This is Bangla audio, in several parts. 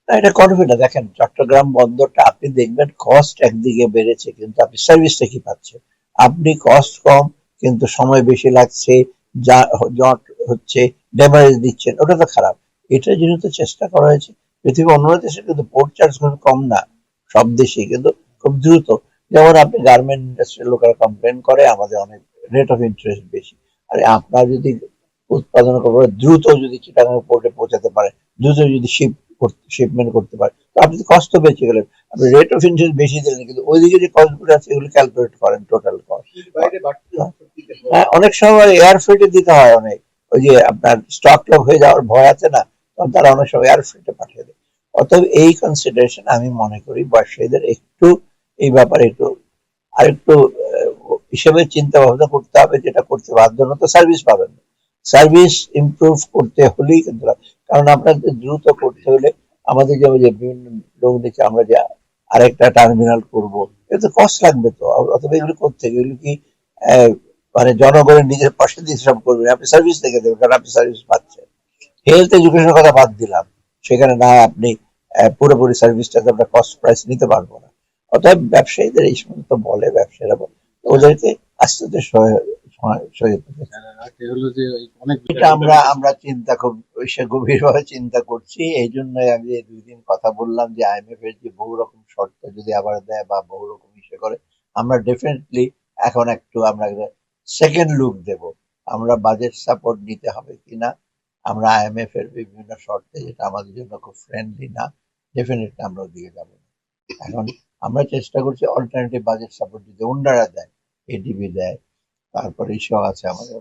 না, এটা কনফিডেন্ট। দেখেন, চট্টগ্রাম বন্দরটা আপনি দেখবেন কস্ট একদিকে বেড়েছে, কিন্তু আপনি সার্ভিসটা কি পাচ্ছেন? আপনি কস্ট কম কিন্তু সময় বেশি লাগছে, যা জট হচ্ছে, ড্যামারেজ দিচ্ছেন, ওটা তো খারাপ। এটার জন্য তো চেষ্টা করা হয়েছে। পৃথিবীর অন্য দেশে কিন্তু পোর্ট চার্জ কিন্তু কম না, সব দেশেই কিন্তু খুব দ্রুত। যেমন আপনি গার্মেন্ট ইন্ডাস্ট্রির লোকেরা কমপ্লেন করে আমাদের অনেক রেট অফ ইন্টারেস্ট বেশি। আরে আপনার যদি উৎপাদন করে দ্রুত যদি চিটাগাং পোর্টে পৌঁছাতে পারে, দ্রুত যদি শিপমেন্ট করতে পারে, তো আপনি কষ্ট বেঁচে গেলেন। আপনি রেট অফ ইন্টারেস্ট বেশি দিলেন, কিন্তু ওইদিকে যে কস্ট গুলো আছে এগুলো ক্যালকুলেট করেন, টোটাল কস্ট। হ্যাঁ, অনেক সময় এয়ার ফ্রেটে দিতে হয় অনেক। ওই যে আপনার স্টক লক হয়ে যাওয়ার ভয় আছে না, তখন তারা অনেক সময় এয়ার ফ্রেটে পাঠিয়ে দেয়। অতএব এই কনসিডারেশন আমি মনে করি ব্যবসায়ীদের একটু এই ব্যাপারে একটু আরেকটু হিসেবে চিন্তা ভাবনা করতে হবে, যেটা করতে বাধ্য না তো সার্ভিস পাবেন না। সার্ভিস ইমপ্রুভ করতে হলেই কিন্তু, কারণ আপনাদের দ্রুত করতে হলে আমাদের যে বিভিন্ন লোক দেখে আমরা যে আরেকটা টার্মিনাল করব, এতে কষ্ট লাগবে তো। অথবা এগুলো করতে এগুলো কি আহ, মানে জনগণের নিজের পাশে দিয়ে সব করবেন? আপনি সার্ভিস দেখে দেবেন, কারণ আপনি সার্ভিস পাচ্ছেন। হেলথ এডুকেশনের কথা বাদ দিলাম, সেখানে না আপনি পুরোপুরি সার্ভিসটাতে আমরা কস্ট প্রাইস নিতে পারবো না। অতএব ব্যবসায়ীদের এই সমস্ত বলে, ব্যবসায়ীরা বলে, ওদেরকে আস্তে আস্তে সহায়তা করতে। এটা আমরা আমরা চিন্তা খুব গভীর ভাবে চিন্তা করছি। এই জন্যই আমি এই 2 দিন কথা বললাম যে আইএমএফ এর যে বহু রকম শর্ত যদি আবার দেয় বা বহু রকম ইসে করে, আমরা ডেফিনেটলি এখন একটু আমরা সেকেন্ড লুক দেব, আমরা বাজেট সাপোর্ট নিতে হবে কিনা। আমরা আইএমএফ এর বিভিন্ন শর্তে, যেটা আমাদের জন্য খুব ফ্রেন্ডলি না, ডেফিনেটলি আমরা ওদিকে যাবো না। এখন আমরা চেষ্টা করছি অল্টারনেটিভ বাজেট সাপোর্ট দিতে, অন্যরা দেয়, এডিবি দেয়, তারপরে ইসব আছে আমাদের,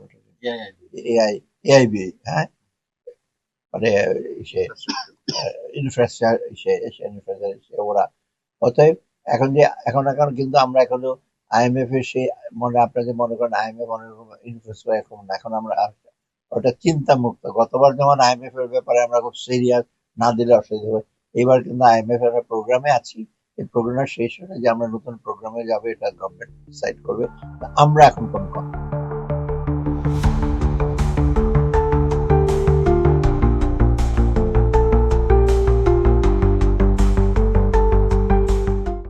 এআই, এআইবি, হ্যাঁ, মানে সে ইনফ্রাস্ট্রাকচার ওরা। অতএব এখন যে এখন এখন কিন্তু আমরা এখনো আইএমএফ এর সেই, মনে আপনাদের মনে করেন আইএমএফ অনেক রকম ইনফ্লুয়েন্স করে, এখন না, এখন আমরা ওটা চিন্তা মুক্ত। গতবার যেমন আইএমএফ এর ব্যাপারে আমরা খুব সিরিয়াস, না দিলে অসুবিধা হবে। এবার কিন্তু আইএমএফ এর প্রোগ্রামে আছি, এই প্রোগ্রামের শেষ হলে যে আমরা নতুন প্রোগ্রামে যাবো এটা গভর্নমেন্ট ডিসাইড করবে। আমরা এখন কোনো কথা